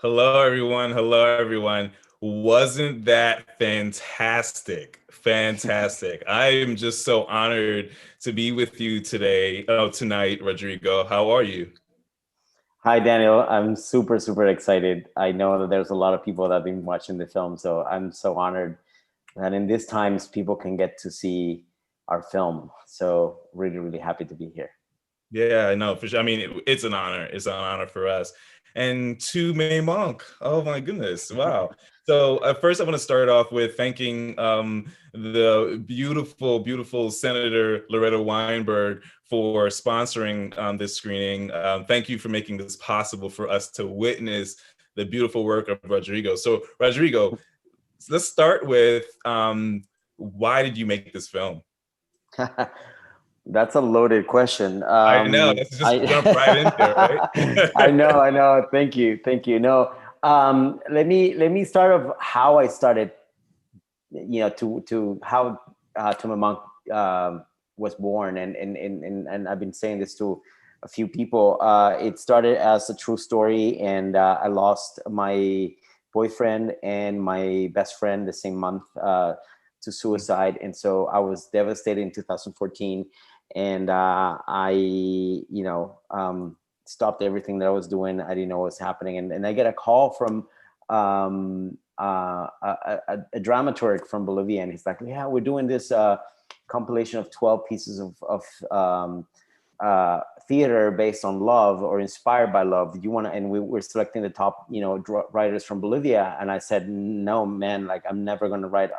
Hello, everyone. Hello, everyone. Wasn't that fantastic? Fantastic. I am just so honored to be with you today, tonight, Rodrigo. How are you? Hi, Daniel. I'm super, super excited. I know that there's a lot of people that have been watching the film, so I'm so honored that in these times people can get to see our film. So really, really happy to be here. Yeah, I know for sure. I mean, it's an honor. It's an honor for us. And to Me Monk. Oh my goodness. Wow. So first, I want to start off with thanking the beautiful, beautiful Senator Loretta Weinberg for sponsoring this screening. Thank you for making this possible for us to witness the beautiful work of Rodrigo. So, Rodrigo, let's start with why did you make this film? That's a loaded question. I know. Let's just jump right in there, I right? know, I know. Thank you, thank you. No, let me start of how I started. To how Tuma Monk was born, and I've been saying this to a few people. It started as a true story, and I lost my boyfriend and my best friend the same month to suicide, and so I was devastated in 2014, and stopped everything that I was doing. I didn't know what was happening, and I get a call from a dramaturg from Bolivia, and he's like, "Yeah, we're doing this compilation of 12 pieces of theater based on love or inspired by love. Do you want to?" And we were selecting the top, writers from Bolivia, and I said, "No, man, like I'm never going to write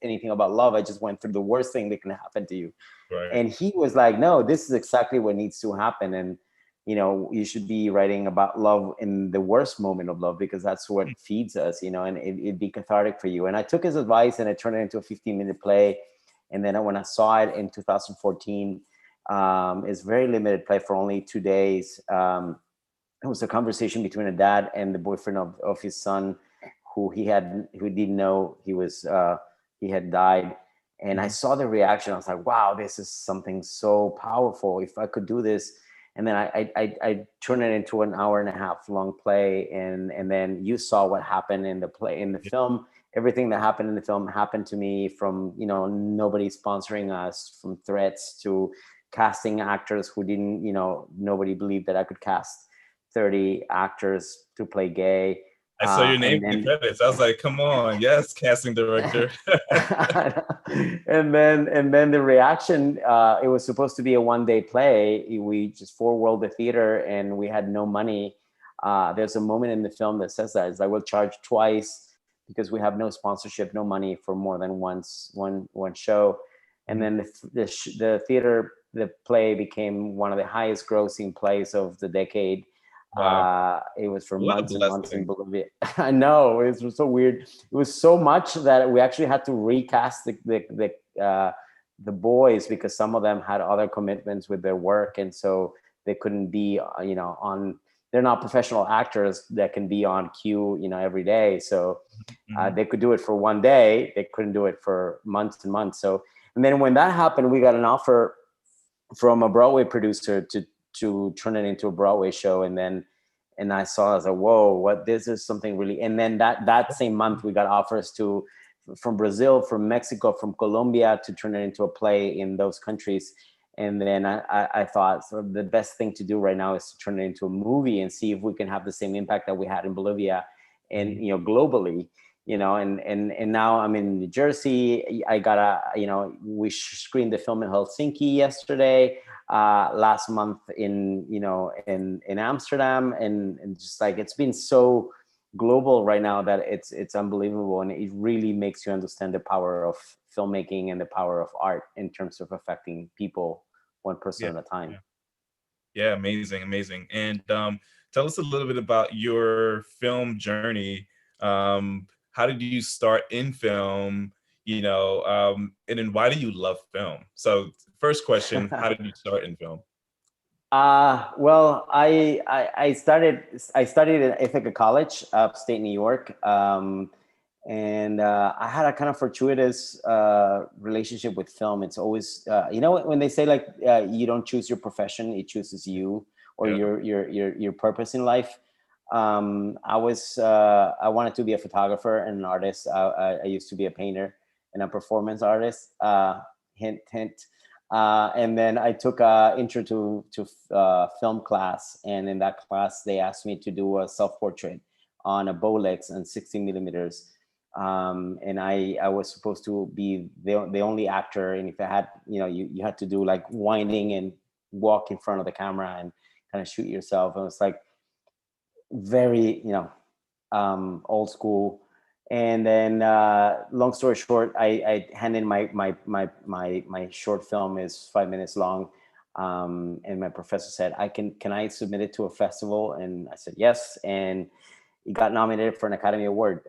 anything about love. I just went through the worst thing that can happen to you." Right. And he was like, "No, this is exactly what needs to happen, and you should be writing about love in the worst moment of love, because that's what feeds us, and it'd be cathartic for you." And I took his advice, and I turned it into a 15-minute play. And then when I saw it in 2014, it's very limited play for only 2 days. It was a conversation between a dad and the boyfriend of his son, who didn't know he had died. And I Mhm. saw the reaction. I was like, wow, this is something so powerful. If I could do this. And then I turned it into an hour and a half long play. And then you saw what happened in the play, in the film. Everything that happened in the film happened to me, from nobody sponsoring us, from threats to casting actors who didn't, nobody believed that I could cast 30 actors to play gay. I saw your name And in the then credits. I was like, come on, yes, casting director. and then the reaction, it was supposed to be a 1 day play. We just four-walled the theater, and we had no money. There's a moment in the film that says that it's like, we'll charge twice because we have no sponsorship, no money for more than one show. And Mhm. then the theater, the play became one of the highest grossing plays of the decade. Wow. It was for What a months and months in blessing. Bolivia. I know, it was so weird. It was so much that we actually had to recast the boys, because some of them had other commitments with their work, and so they couldn't be on. They're not professional actors that can be on cue every day. So Mhm. they could do it for 1 day. They couldn't do it for months and months. So, and then when that happened, we got an offer from a Broadway producer to turn it into a Broadway show. And I saw, I was like, whoa, what, this is something really. And then that same month we got offers from Brazil, from Mexico, from Colombia, to turn it into a play in those countries. And then I thought, so the best thing to do right now is to turn it into a movie and see if we can have the same impact that we had in Bolivia and Mhm. globally. And now I'm in New Jersey. I got we screened the film in Helsinki yesterday, last month in Amsterdam, and just like, it's been so global right now that it's unbelievable, and it really makes you understand the power of filmmaking and the power of art in terms of affecting people one person Yeah, at a time. yeah, yeah, amazing, amazing. And tell us a little bit about your film journey. How did you start in film? And then why do you love film? So, first question: how did you start in film? Well, I studied at Ithaca College, upstate New York, and I had a kind of fortuitous relationship with film. It's always, when they say, like, you don't choose your profession, it chooses you, or Yeah. your purpose in life. I wanted to be a photographer and an artist. I used to be a painter and a performance artist. Hint, hint. And then I took a intro to film class, and in that class they asked me to do a self-portrait on a Bolex and 16 millimeters. And I was supposed to be the only actor, and if I had, you had to do like winding and walk in front of the camera and kind of shoot yourself. And it's like very, old school. And then, long story short, I handed my short film is 5 minutes long. And my professor said, can I submit it to a festival? And I said, yes. And it got nominated for an Academy Award.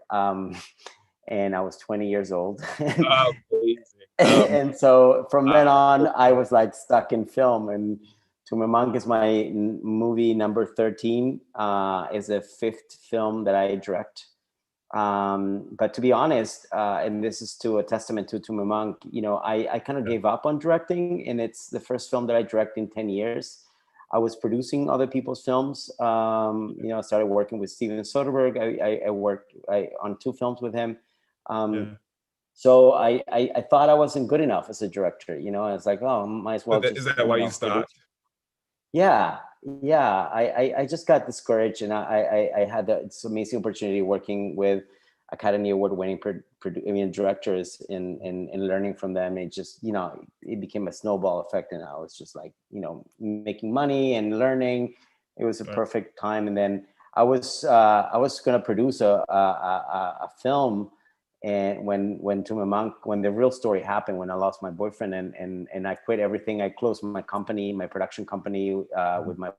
And I was 20 years old. Oh, amazing. And so from then on, I was like stuck in film. And To Me Manques, my movie number 13, is the 5th film that I direct. But to be honest, and this is to a testament to Me Manques, I kind of gave up on directing, and it's the first film that I direct in 10 years. I was producing other people's films. I started working with Steven Soderbergh. I worked on 2 films with him. So I thought I wasn't good enough as a director. I was like, oh, might as well. Is that why you stopped? Yeah. I just got discouraged, and I had this amazing opportunity working with Academy Award-winning directors and learning from them. It just, it became a snowball effect, and I was just like, making money and learning. It was a perfect time. And then I was going to produce a film. And when To Me Manques, when the real story happened, when I lost my boyfriend and I quit everything, I closed my company, my production company, with my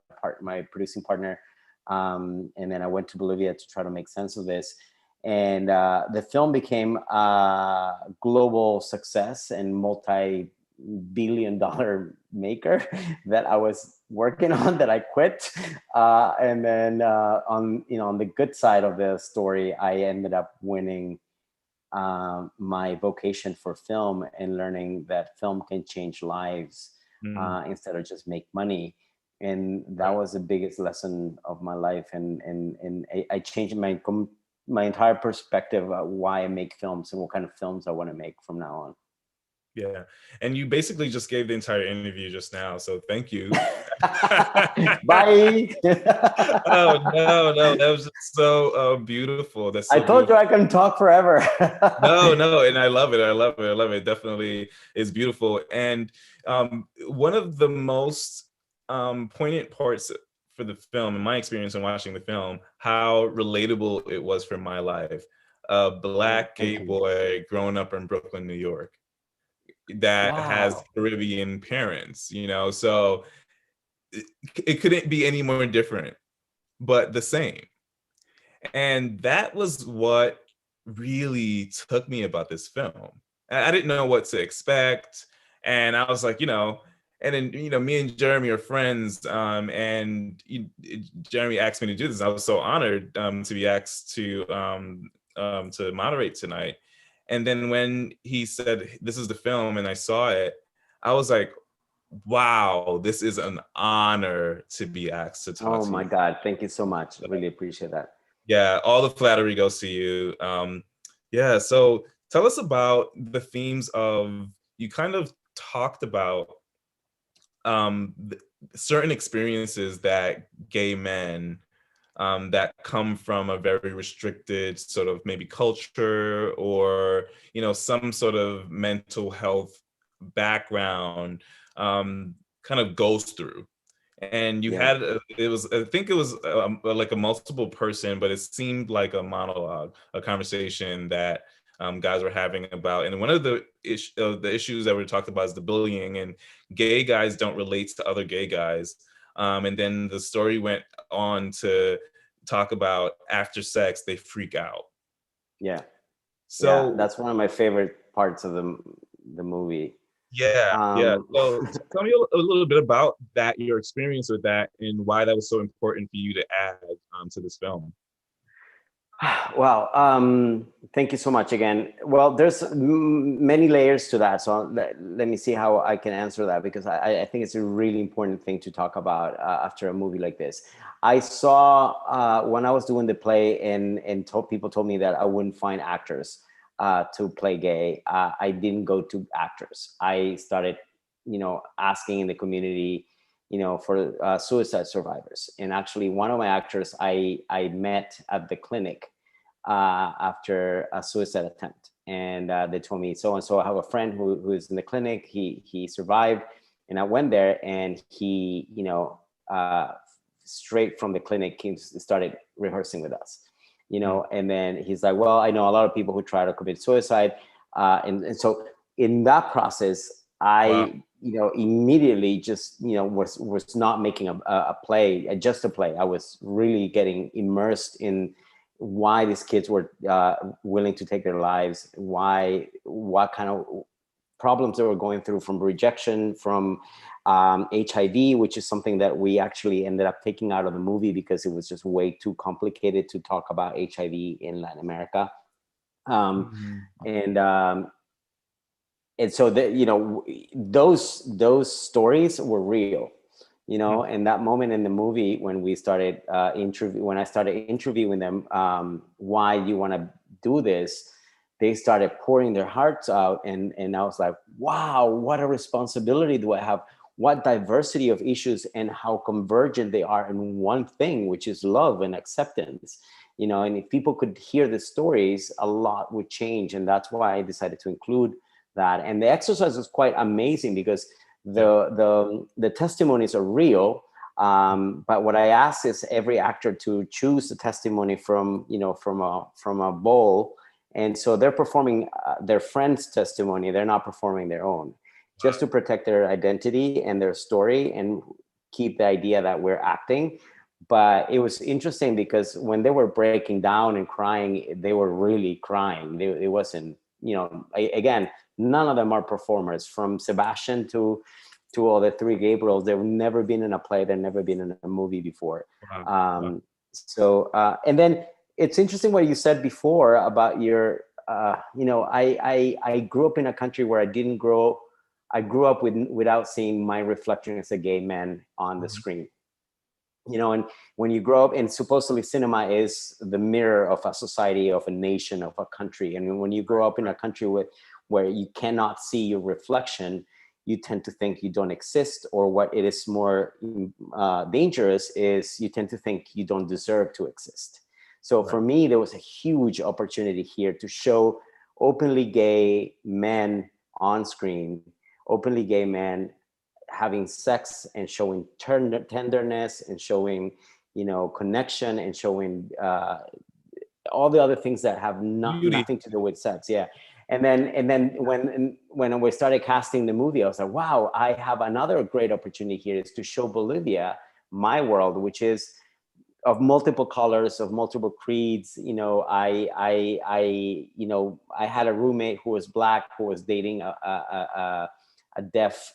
producing partner, and then I went to Bolivia to try to make sense of this. And the film became a global success and multi-billion-dollar maker that I was working on, that I quit. And then on the good side of the story, I ended up winning my vocation for film and learning that film can change lives instead of just make money. And that was the biggest lesson of my life. And I changed my entire perspective of why I make films and what kind of films I want to make from now on. Yeah. And you basically just gave the entire interview just now. So thank you. Bye. Oh, no. That was just so beautiful. That's so I told beautiful. you I can talk forever. No. And I love it. It definitely is beautiful. And one of the most poignant parts for the film, in my experience in watching the film, how relatable it was for my life. A Black gay boy growing up in Brooklyn, New York, that has Caribbean parents, so it couldn't be any more different, but the same. And that was what really took me about this film. I didn't know what to expect. And I was like, and then, me and Jeremy are friends. And Jeremy asked me to do this. I was so honored to be asked to moderate tonight. And then when he said, this is the film, and I saw it, I was like, wow, this is an honor to be asked to talk to you. Oh my God, thank you so much. I really appreciate that. Yeah, all the flattery goes to you. So tell us about the themes of, you kind of talked about certain experiences that gay men that come from a very restricted sort of maybe culture, or some sort of mental health background kind of goes through. And you had I think it was like a multiple person, but it seemed like a monologue, a conversation that guys were having about. And one of the issues that we talked about is the bullying, and gay guys don't relate to other gay guys. And then the story went on to talk about after sex, they freak out. Yeah. So that's one of my favorite parts of the movie. Yeah. So tell me a little bit about that, your experience with that, and why that was so important for you to add to this film. Well, thank you so much again. Well, there's many layers to that. So let me see how I can answer that, because I think it's a really important thing to talk about after a movie like this. I saw when I was doing the play, and people told me that I wouldn't find actors to play gay. I didn't go to actors. I started, asking in the community, for suicide survivors. And actually, one of my actors I met at the clinic after a suicide attempt, and they told me, so and so, I have a friend who is in the clinic. He survived, and I went there, and he, straight from the clinic, came started rehearsing with us, and then he's like, well, I know a lot of people who try to commit suicide, and so in that process, Wow. I immediately just was not making a play, just a play. I was really getting immersed in why these kids were willing to take their lives, what kind of problems they were going through, from rejection, from HIV, which is something that we actually ended up taking out of the movie because it was just way too complicated to talk about HIV in Latin America. um, Mhm. and um, and so that, those stories were real, Mhm. and that moment in the movie when we started when I started interviewing them, why you want to do this, they started pouring their hearts out, and I was like, wow, what a responsibility do I have, what diversity of issues, and how convergent they are in one thing, which is love and acceptance. And if people could hear the stories, a lot would change, and that's why I decided to include that. And the exercise was quite amazing because Yeah. the testimonies are real. But what I asked is every actor to choose the testimony from a bowl, and so they're performing their friend's testimony. They're not performing their own, just to protect their identity and their story, and keep the idea that we're acting. But it was interesting because when they were breaking down and crying, they were really crying. It wasn't, again, none of them are performers, from Sebastian to all the three Gabriels. They've never been in a play. They've never been in a movie before. Wow. Wow. And then it's interesting what you said before about your, I grew up in a country where I grew up without seeing my reflection as a gay man on the Mhm. screen. And when you grow up, and supposedly cinema is the mirror of a society, of a nation, of a country, and when you grow up in a country where you cannot see your reflection, you tend to think you don't exist, or what it is more dangerous is you tend to think you don't deserve to exist. So Right. for me, there was a huge opportunity here to show openly gay men on screen, openly gay men having sex, and showing tenderness, and showing connection, and showing all the other things that have Beauty. nothing to do with sex. Yeah. And then when we started casting the movie, I was like, wow, I have another great opportunity here, is to show Bolivia, my world, which is of multiple colors, of multiple creeds. I had a roommate who was Black, who was dating a deaf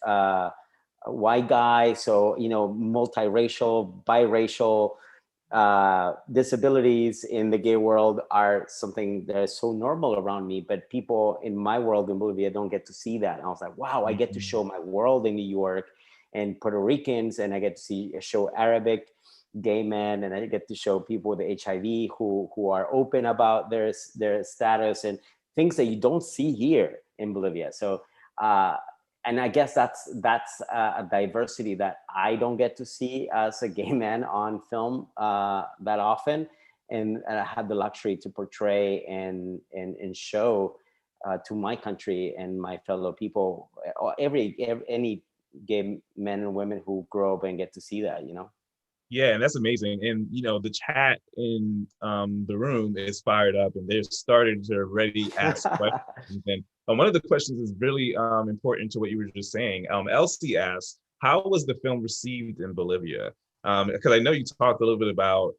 white guy. So multiracial, biracial, disabilities in the gay world are something that is so normal around me, but people in my world in Bolivia don't get to see that. And I was like, wow, I get to show Mhm. my world in New York, and Puerto Ricans, and I get to show Arabic gay men, and I get to show people with HIV who are open about their status, and things that you don't see here in Bolivia. So and I guess that's a diversity that I don't get to see as a gay man on film that often, and I had the luxury to portray and show to my country and my fellow people, any gay men and women who grow up and get to see that. Yeah, and that's amazing. And the chat in the room is fired up, and they're starting to already ask questions. And one of the questions is really important to what you were just saying. Elsie asked, "How was the film received in Bolivia?" Because I know you talked a little bit about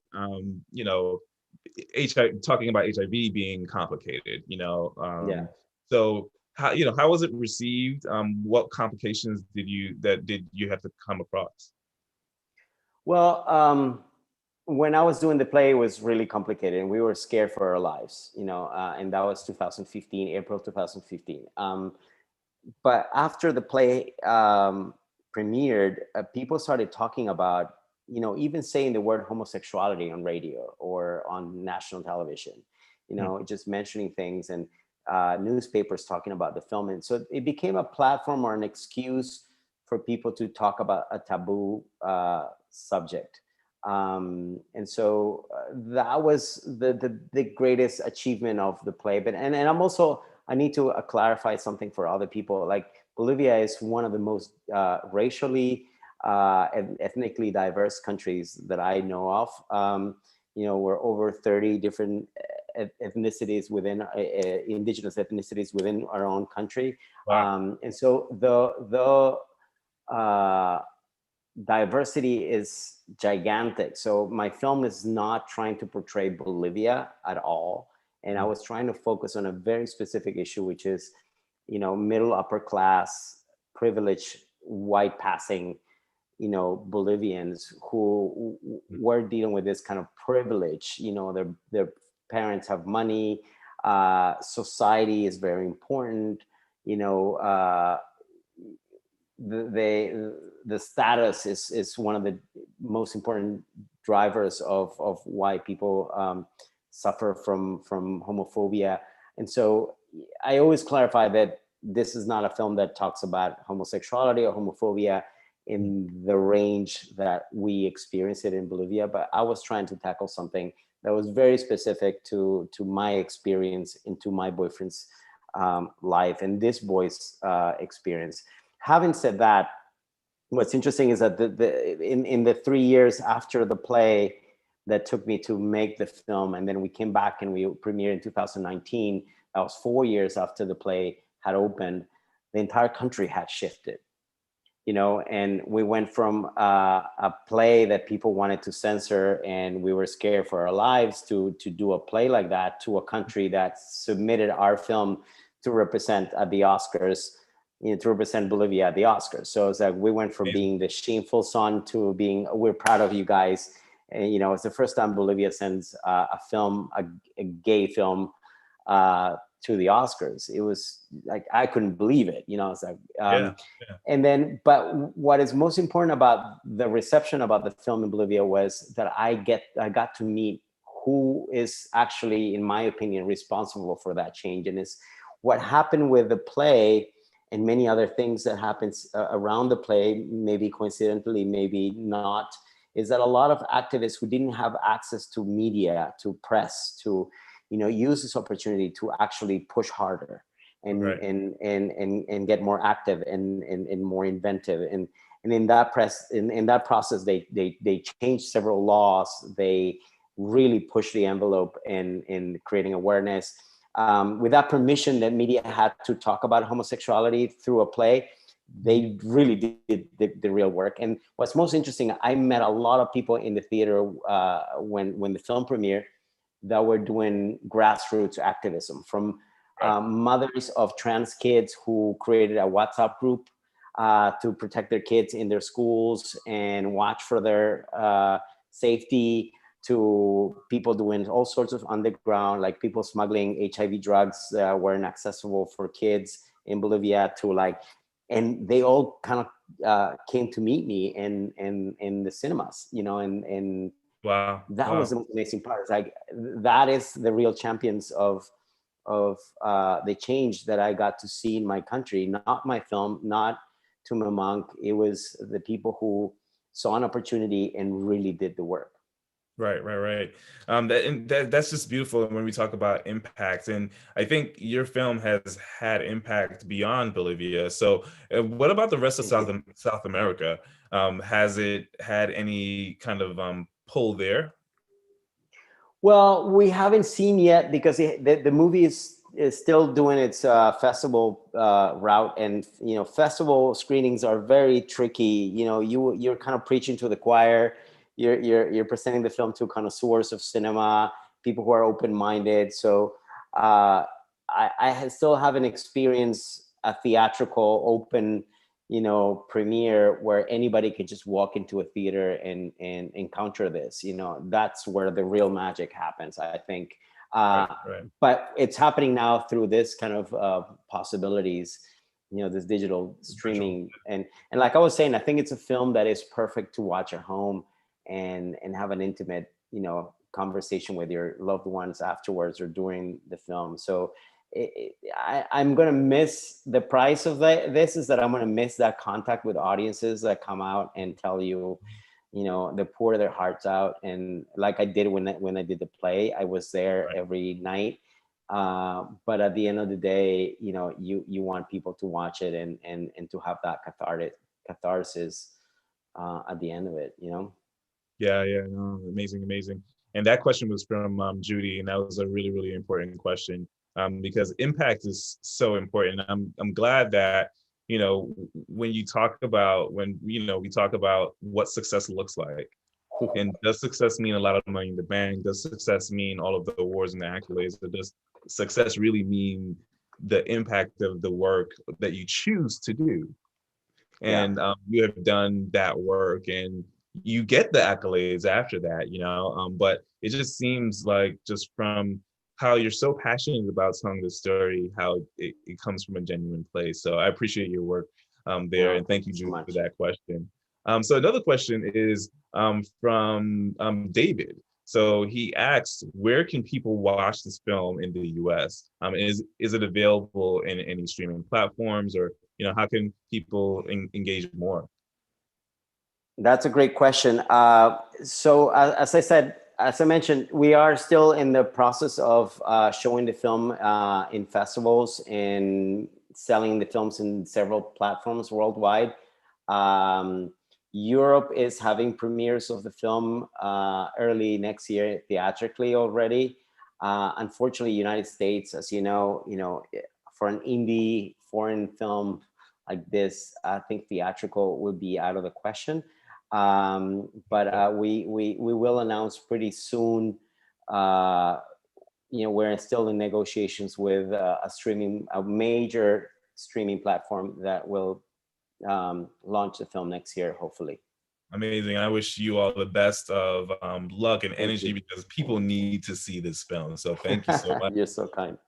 HIV, talking about HIV being complicated. Yeah. So how was it received? What complications did you have to come across? Well, when I was doing the play, it was really complicated, and we were scared for our lives, and that was 2015, April 2015. But after the play premiered, people started talking about, even saying the word homosexuality on radio or on national television, just mentioning things, and newspapers talking about the film. And so it became a platform or an excuse for people to talk about a taboo subject. And so that was the greatest achievement of the play. But and I'm also, I need to clarify something for other people. Like, Bolivia is one of the most racially and ethnically diverse countries that I know of. We're over 30 different ethnicities within indigenous ethnicities within our own country. Wow. And so the diversity is gigantic. So my film is not trying to portray Bolivia at all. And I was trying to focus on a very specific issue, which is, middle upper class, privileged, white passing, Bolivians who were dealing with this kind of privilege. Their parents have money. Society is very important. The status is one of the most important drivers of why people suffer from homophobia. And so I always clarify that this is not a film that talks about homosexuality or homophobia in the range that we experience it in Bolivia, but I was trying to tackle something that was very specific to my experience and to my boyfriend's life and this boy's experience. Having said that, what's interesting is that in the 3 years after the play that took me to make the film, and then we came back and we premiered in 2019, that was 4 years after the play had opened, the entire country had shifted. And we went from a play that people wanted to censor and we were scared for our lives to do a play like that, to a country that submitted our film to represent at the Oscars, to represent Bolivia at the Oscars. So it's like we went from being the shameful son to being, we're proud of you guys. And, it's the first time Bolivia sends a film, a gay film, to the Oscars. It was like, I couldn't believe it. It's like, and then, but what is most important about the reception about the film in Bolivia was that I got to meet who is actually, in my opinion, responsible for that change. And it's what happened with the play and many other things that happens around the play, maybe coincidentally, maybe not, is that a lot of activists who didn't have access to media, to press, to use this opportunity to actually push harder and get more active and more inventive. And in that process, they changed several laws. They really pushed the envelope in creating awareness. Without permission that media had to talk about homosexuality through a play, they really did the real work. And what's most interesting, I met a lot of people in the theater when the film premiered that were doing grassroots activism, from mothers of trans kids who created a WhatsApp group to protect their kids in their schools and watch for their safety, to people doing all sorts of underground, like people smuggling HIV drugs that weren't accessible for kids in Bolivia, and they all kind of came to meet me in the cinemas, and Wow. that was the most amazing part. It's like, that is the real champions of the change that I got to see in my country, not my film, not To Me Manques. It was the people who saw an opportunity and really did the work. Right. That's just beautiful when we talk about impact. And I think your film has had impact beyond Bolivia. So what about the rest of South America? Has it had any kind of pull there? Well, we haven't seen yet because the movie is still doing its festival route, and festival screenings are very tricky. You're kind of preaching to the choir. You're presenting the film to connoisseurs of cinema, people who are open-minded. So I still haven't experienced a theatrical open premiere where anybody could just walk into a theater and encounter this. That's where the real magic happens, I think. Right, right. But it's happening now through this kind of possibilities, this digital streaming. And like I was saying, I think it's a film that is perfect to watch at home and have an intimate, conversation with your loved ones afterwards or during the film. So I'm going to miss the price of this is that I'm going to miss that contact with audiences that come out and tell you, they pour their hearts out. And like I did when I did the play, I was there Right. every night. But at the end of the day, you want people to watch it and to have that catharsis at the end of it, Yeah, yeah, no, amazing, amazing. And that question was from Judy, and that was a really, really important question, because impact is so important. I'm glad that when you talk about we talk about what success looks like, and does success mean a lot of money in the bank? Does success mean all of the awards and the accolades? Or does success really mean the impact of the work that you choose to do? Yeah. And you have done that work, and you get the accolades after that, but it just seems like, just from how you're so passionate about telling the story, how it comes from a genuine place. So I appreciate your work there, No, and thank thank you, you so Jude, for much. that question. So another question is from David. So he asks, where can people watch this film in the US? Is it available in any streaming platforms, or how can people engage more? That's a great question. So as I mentioned, we are still in the process of showing the film in festivals and selling the films in several platforms worldwide. Um, Europe is having premieres of the film early next year theatrically already. Unfortunately, United States, as for an indie foreign film like this, I think theatrical would be out of the question. But we will announce pretty soon. We're still in negotiations with a major streaming platform that will launch the film next year, hopefully. Amazing. I wish you all the best of luck and Thank energy, you. because people need to see this film. So thank you so much. You're so kind.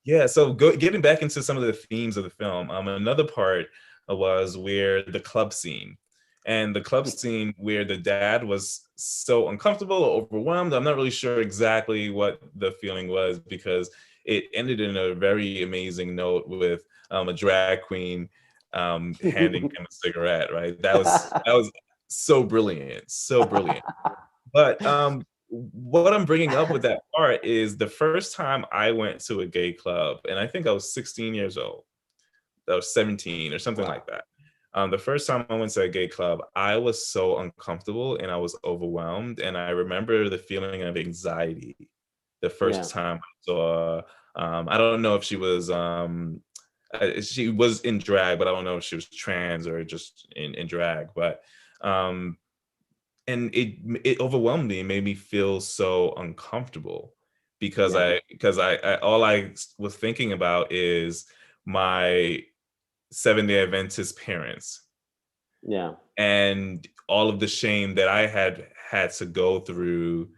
Yeah. So getting back into some of the themes of the film, another part was where the club scene, and the club scene where the dad was so uncomfortable or overwhelmed. I'm not really sure exactly what the feeling was, because it ended in a very amazing note with a drag queen handing him a cigarette. Right. That was so brilliant, so brilliant. But what I'm bringing up with that part is the first time I went to a gay club, and I think I was 16 years old, I was 17 or something Wow. like that. The first time I went to a gay club, I was so uncomfortable and I was overwhelmed. And I remember the feeling of anxiety the Yeah. first time I saw, I don't know if she was in drag, but I don't know if she was trans or just in drag. But um, and it overwhelmed me and made me feel so uncomfortable, because Yeah. I all I was thinking about is my Seventh-day Adventist parents, Yeah. and all of the shame that I had to go through,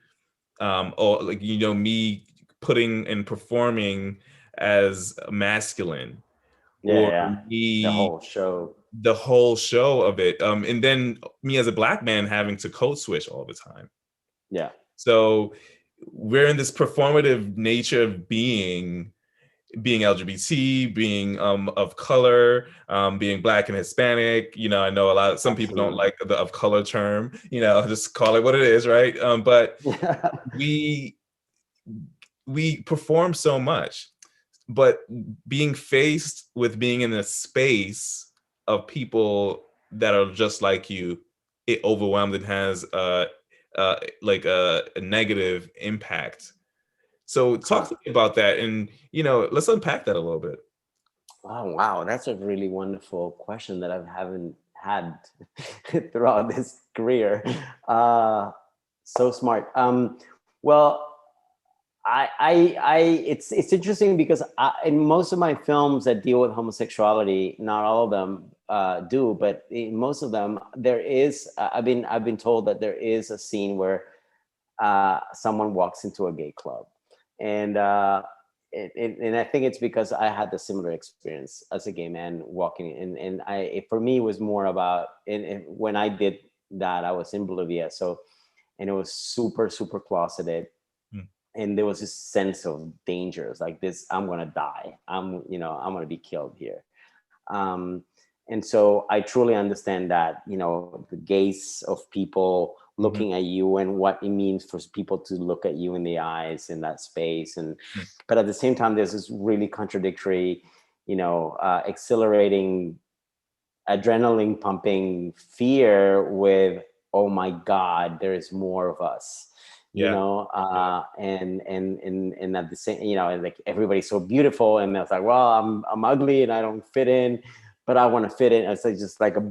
or like me putting and performing as masculine, Yeah. or Yeah. The me whole show. the whole show of it, and then me as a Black man having to code switch all the time. Yeah. So we're in this performative nature of being LGBT, being of color, being Black and Hispanic. I know some people don't Absolutely. like the of color term. Just call it what it is, right? But Yeah. we we perform so much, but being faced with being in a space of people that are just like you, it overwhelmed and has like a negative impact. So talk Huh. to me about that, and let's unpack that a little bit. Oh, wow. That's a really wonderful question that I haven't had throughout this career. So smart. Well, It's interesting because in most of my films that deal with homosexuality, not all of them do, but in most of them, there is. I've been told that there is a scene where someone walks into a gay club, and and I think it's because I had the similar experience as a gay man walking in, and for me it was more about when I did that, I was in Bolivia, so, and it was super closeted, Mm. and there was this sense of danger. It's like this, I'm gonna die. I'm gonna be killed here. Um, and so I truly understand that, the gaze of people Mhm. looking at you and what it means for people to look at you in the eyes in that space. And, Mm. but at the same time, there's this really contradictory, exhilarating, adrenaline pumping fear with, oh my God, there is more of us. Yeah. Yeah. And at the same, like everybody's so beautiful, and it's like, well, I'm ugly and I don't fit in, but I want to fit in. It's like just like a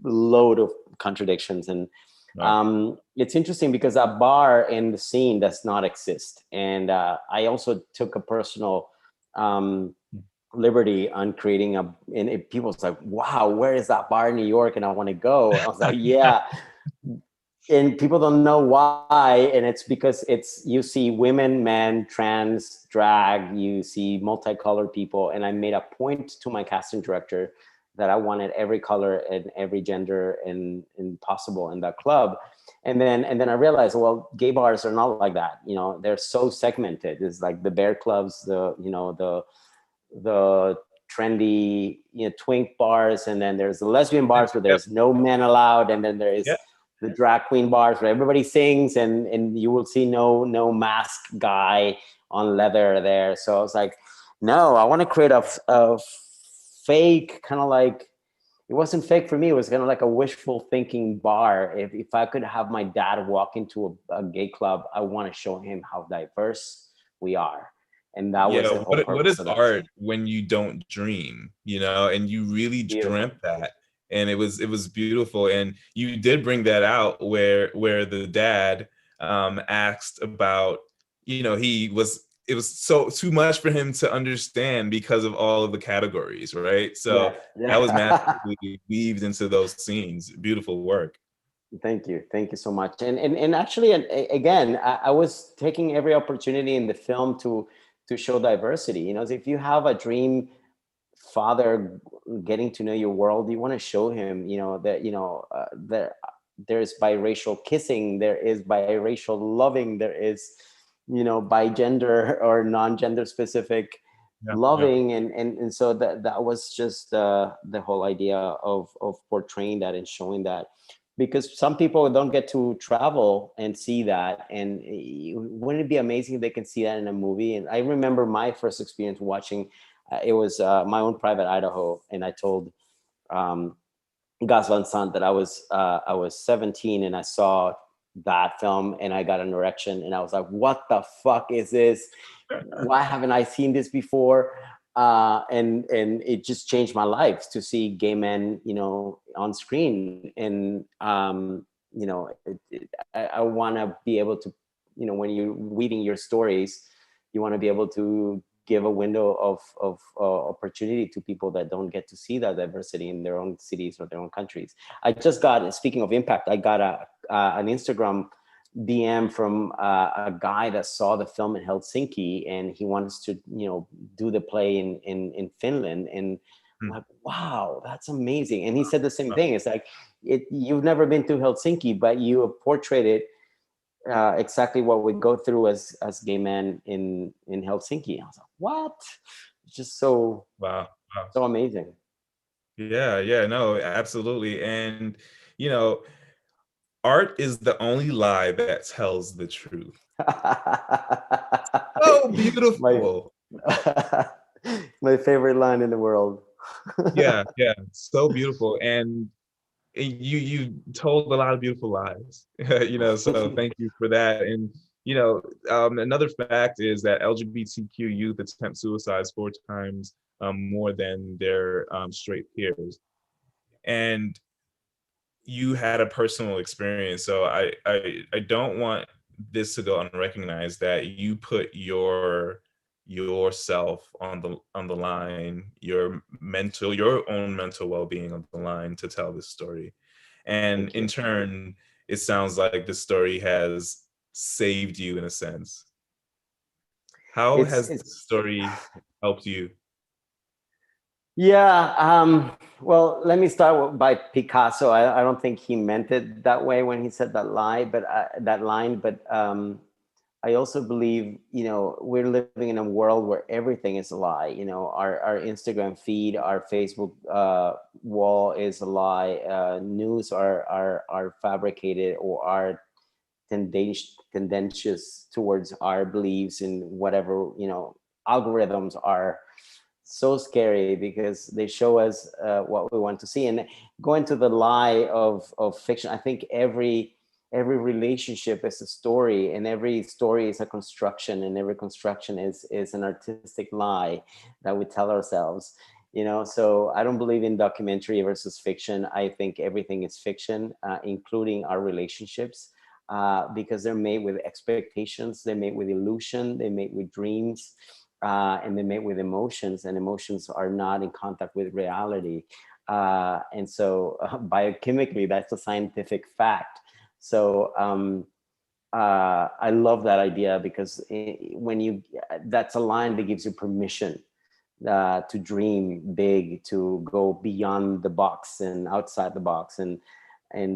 load of contradictions. And Wow. it's interesting because that bar in the scene does not exist. And I also took a personal Mm. liberty on creating people's like, wow, where is that bar in New York? And I want to go. I was like, yeah. And people don't know why, and it's because you see women, men, trans, drag, you see multicolored people, and I made a point to my casting director that I wanted every color and every gender and possible in that club. And then I realized, well, gay bars are not like that. They're so segmented. It's like the bear clubs, the trendy, twink bars, and then there's the lesbian bars where Yep. there's no men allowed, and then there is Yep. the drag queen bars where everybody sings, and you will see no mask guy on leather there. So I was like, no, I want to create a fake, kind of like, it wasn't fake for me, it was kind of like a wishful thinking bar. If I could have my dad walk into a gay club, I want to show him how diverse we are. And that was Yeah. the whole What purpose is of that art scene. when you don't dream, and you really Beautiful. dreamt that. And it was beautiful. And you did bring that out where the dad asked about, it was so too much for him to understand because of all of the categories, right? So Yes. that was Yeah. masterfully weaved into those scenes. Beautiful work. Thank you so much. And actually, again, I was taking every opportunity in the film to show diversity. If you have a dream father getting to know your world, you want to show him, that that there's biracial kissing, there is biracial loving, there is, by gender or non-gender specific Yeah. Yeah. loving, and so that was just the whole idea of portraying that and showing that, because some people don't get to travel and see that. And wouldn't it be amazing if they can see that in a movie? And I remember my first experience watching, it was My Own Private Idaho, and I told um, Gus Van Sant that I was 17 and I saw that film and I got an erection, and I was like, what the fuck is this? Why haven't I seen this before? And it just changed my life to see gay men, on screen. And I want to be able to, when you're reading your stories, you want to be able to give a window of opportunity to people that don't get to see that diversity in their own cities or their own countries. I just got, speaking of impact, I got an Instagram DM from a guy that saw the film in Helsinki, and he wants to, do the play in Finland. And I'm Mm. like, wow, that's amazing. And he said the same thing. It's like, you've never been to Helsinki, but you have portrayed it exactly what we go through as gay men in Helsinki. I was like, what? It's just Wow. Wow. so amazing. Yeah, yeah, no, absolutely. And, you know, art is the only lie that tells the truth. So my beautiful. my favorite line in the world. Yeah, yeah, so beautiful. And you told a lot of beautiful lies, so thank you for that. And, another fact is that LGBTQ youth attempt suicides 4 times more than their straight peers. And you had a personal experience, so I don't want this to go unrecognized, that you put yourself on the line, your own mental well-being on the line to tell this story. And Thank you. in turn, it sounds like the story has saved you in a sense. How has It's this story helped you? Yeah. Well, let me start by Picasso. I don't think he meant it that way when he said that line, but I also believe, we're living in a world where everything is a lie. Our Instagram feed, our Facebook wall is a lie. News are fabricated or are tendentious towards our beliefs, and whatever, algorithms are so scary because they show us what we want to see. And going to the lie of fiction, I think every relationship is a story, and every story is a construction, and every construction is an artistic lie that we tell ourselves. So I don't believe in documentary versus fiction. I think everything is fiction, including our relationships, because they're made with expectations, they're made with illusion, they're made with dreams, and they're made with emotions, and emotions are not in contact with reality. And so biochemically, that's a scientific fact. So I love that idea, because that's a line that gives you permission to dream big, to go beyond the box and outside the box. And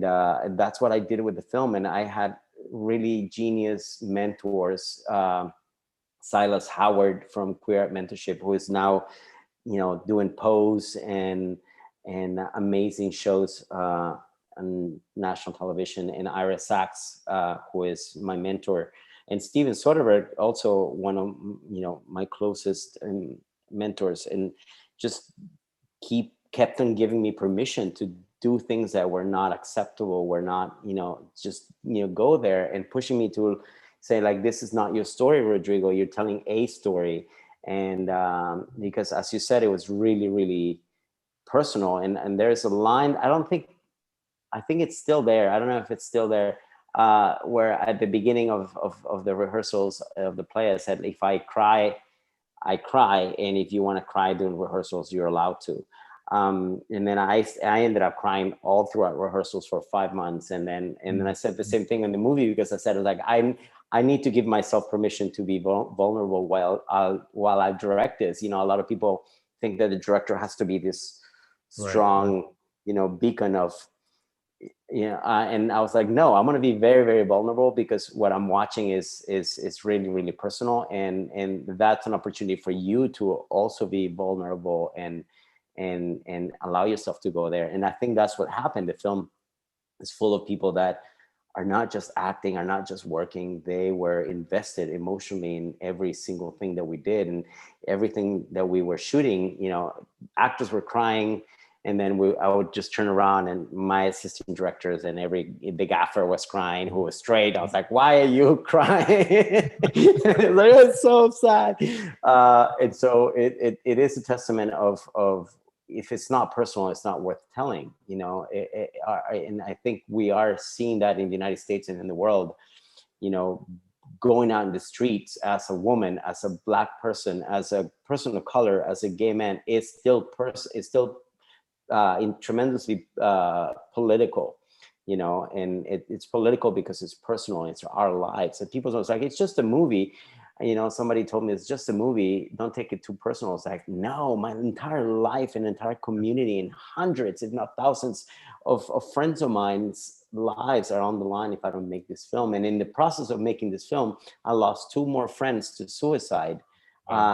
that's what I did with the film. And I had really genius mentors, Silas Howard from Queer Art Mentorship, who is now, doing Pose and amazing shows on national television, and Ira Sachs, who is my mentor, and Steven Soderbergh, also one of my closest mentors, and just kept on giving me permission to do things that were not acceptable, were not, just go there, and pushing me to say, like, this is not your story, Rodrigo, you're telling a story. And because, as you said, it was really, really personal. And there's a line, I think it's still there, I don't know if it's still there, where at the beginning of the rehearsals of the play, I said, if I cry, I cry, and if you want to cry during rehearsals, you're allowed to. And then I ended up crying all throughout rehearsals for 5 months, and then I said the same thing in the movie, because I said, like, I need to give myself permission to be vulnerable while I direct this. A lot of people think that the director has to be this strong, beacon of, and I was like, no, I'm going to be very, very vulnerable, because what I'm watching is really, really personal, and that's an opportunity for you to also be vulnerable and allow yourself to go there. And I think that's what happened. The film is full of people that are not just acting, are not just working. They were invested emotionally in every single thing that we did, and everything that we were shooting. Actors were crying, and then I would just turn around, and my assistant directors and the gaffer was crying, who was straight. I was like, why are you crying? It's so sad. And so it is a testament of if it's not personal, it's not worth telling, and I think we are seeing that in the United States and in the world, going out in the streets as a woman, as a Black person, as a person of color, as a gay man, is still tremendously political, and it's political because it's personal. It's our lives, and people don't, like, it's just a movie. Somebody told me, it's just a movie, don't take it too personal. It's like, no, my entire life and entire community and hundreds, if not thousands of friends of mine's lives are on the line if I don't make this film. And in the process of making this film, I lost 2 more friends to suicide,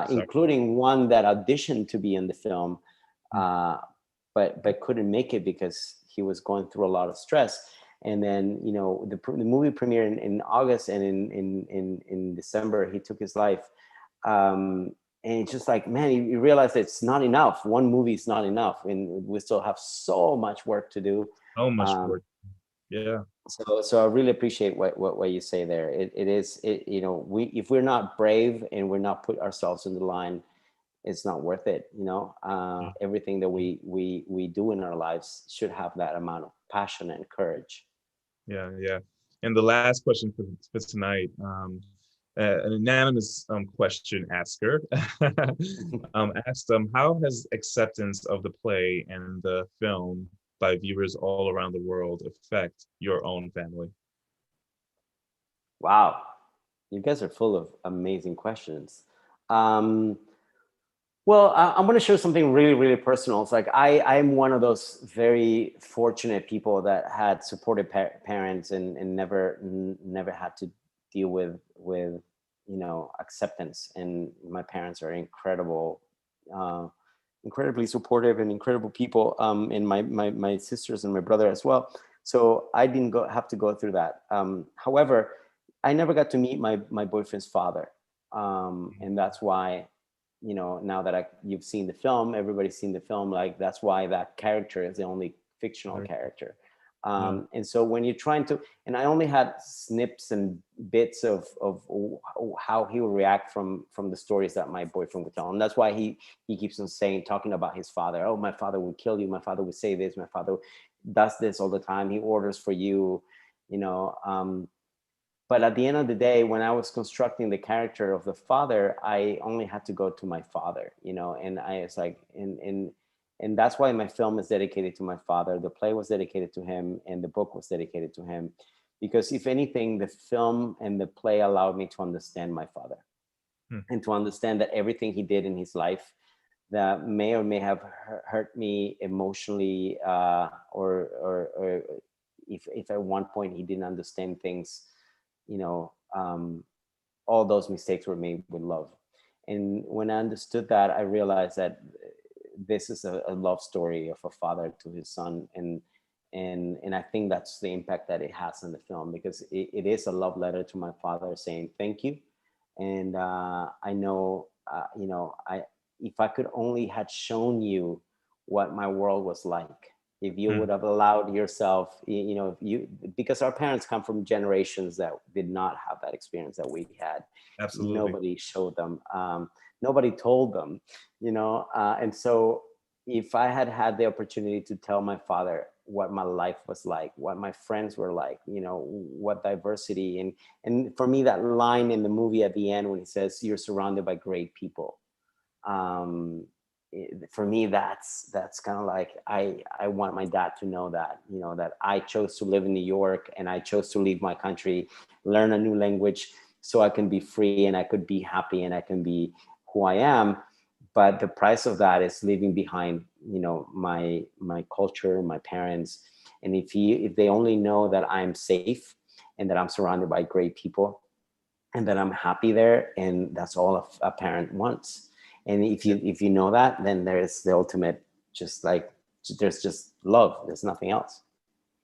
including one that auditioned to be in the film, but couldn't make it because he was going through a lot of stress. And then, the movie premiered in August, and in December he took his life. And it's just like, man, you realize it's not enough. One movie is not enough, and we still have so much work to do. So much work. Yeah. So I really appreciate what you say there. If we're not brave and we're not put ourselves in the line, it's not worth it. Everything that we do in our lives should have that amount of passion and courage. Yeah. And the last question for tonight, an anonymous question asker asked, how has acceptance of the play and the film by viewers all around the world affect your own family? Wow, you guys are full of amazing questions. Um, Well, I'm going to share something really, really personal. It's like I'm one of those very fortunate people that had supportive parents and never had to deal with acceptance. And my parents are incredible, uh, incredibly supportive and incredible people. And my sisters and my brother as well. So I didn't have to go through that. However, I never got to meet my boyfriend's father, and that's why, now that you've seen the film, everybody's seen the film, like that's why that character is the only fictional Right. character. Yeah. And so when you're trying to, and I only had snips and bits of how he would react from the stories that my boyfriend would tell, and that's why he keeps on talking about his father. Oh, my father would kill you, my father would say this, my father does this all the time, he orders for you, you know um, but at the end of the day, when I was constructing the character of the father, I only had to go to my father, and I was like, and that's why my film is dedicated to my father. The play was dedicated to him, and the book was dedicated to him, because if anything, the film and the play allowed me to understand my father, Hmm. and to understand that everything he did in his life that may or may have hurt me emotionally, or if at one point he didn't understand things, you know, um, all those mistakes were made with love. And when I understood that, I realized that this is a love story of a father to his son, and I think that's the impact that it has on the film, because it is a love letter to my father saying thank you. And I know, I if I could only had shown you what my world was like, if you Hmm. would have allowed yourself, if you, because our parents come from generations that did not have that experience that we had. Absolutely. Nobody showed them, nobody told them, and so if I had had the opportunity to tell my father what my life was like, what my friends were like, what diversity, and for me, that line in the movie at the end when he says you're surrounded by great people, um, for me, that's kind of like, I want my dad to know that, that I chose to live in New York, and I chose to leave my country, learn a new language, so I can be free, and I could be happy, and I can be who I am. But the price of that is leaving behind, my culture, my parents. And if they only know that I'm safe, and that I'm surrounded by great people, and that I'm happy there, and that's all a parent wants. And if you know that, then there's the ultimate, just like, there's just love, there's nothing else.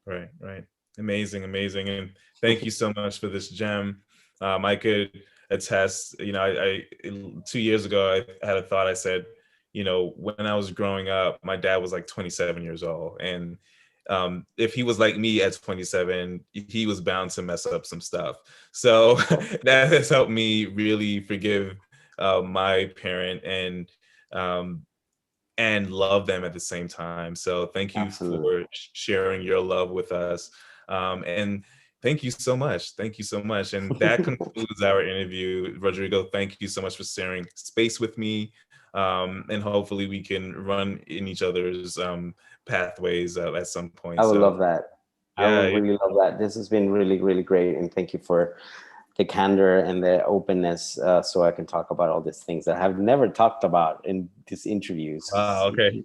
Right, right. Amazing, amazing. And thank you so much for this gem. I could attest, I 2 years ago, I had a thought. I said, when I was growing up, my dad was like 27 years old. And if he was like me at 27, he was bound to mess up some stuff. So that has helped me really forgive my parent um, and love them at the same time. So thank you Absolutely. for sharing your love with us. And thank you so much. Thank you so much. And that concludes our interview. Rodrigo, thank you so much for sharing space with me. And hopefully we can run in each other's pathways at some point. I would So love that. I would yeah, really love that. This has been really, really great, and thank you for the candor and the openness, so I can talk about all these things that I've never talked about in these interviews. wow, okay.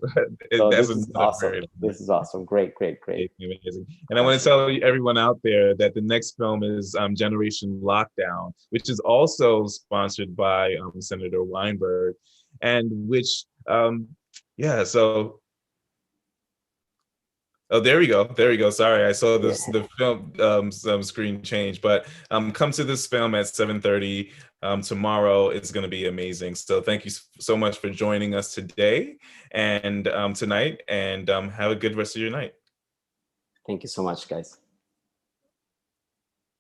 So That's this is another awesome. very This is awesome. Great, great, great. amazing, amazing. And I want to tell everyone out there that the next film is Generation Lockdown, which is also sponsored by Senator Weinberg, and which, yeah, so. Oh, there we go. There we go. Sorry, I saw Yeah. this the film some screen change, but come to this film at 7:30 tomorrow. It's going to be amazing. So thank you so much for joining us today and tonight, and have a good rest of your night. Thank you so much, guys.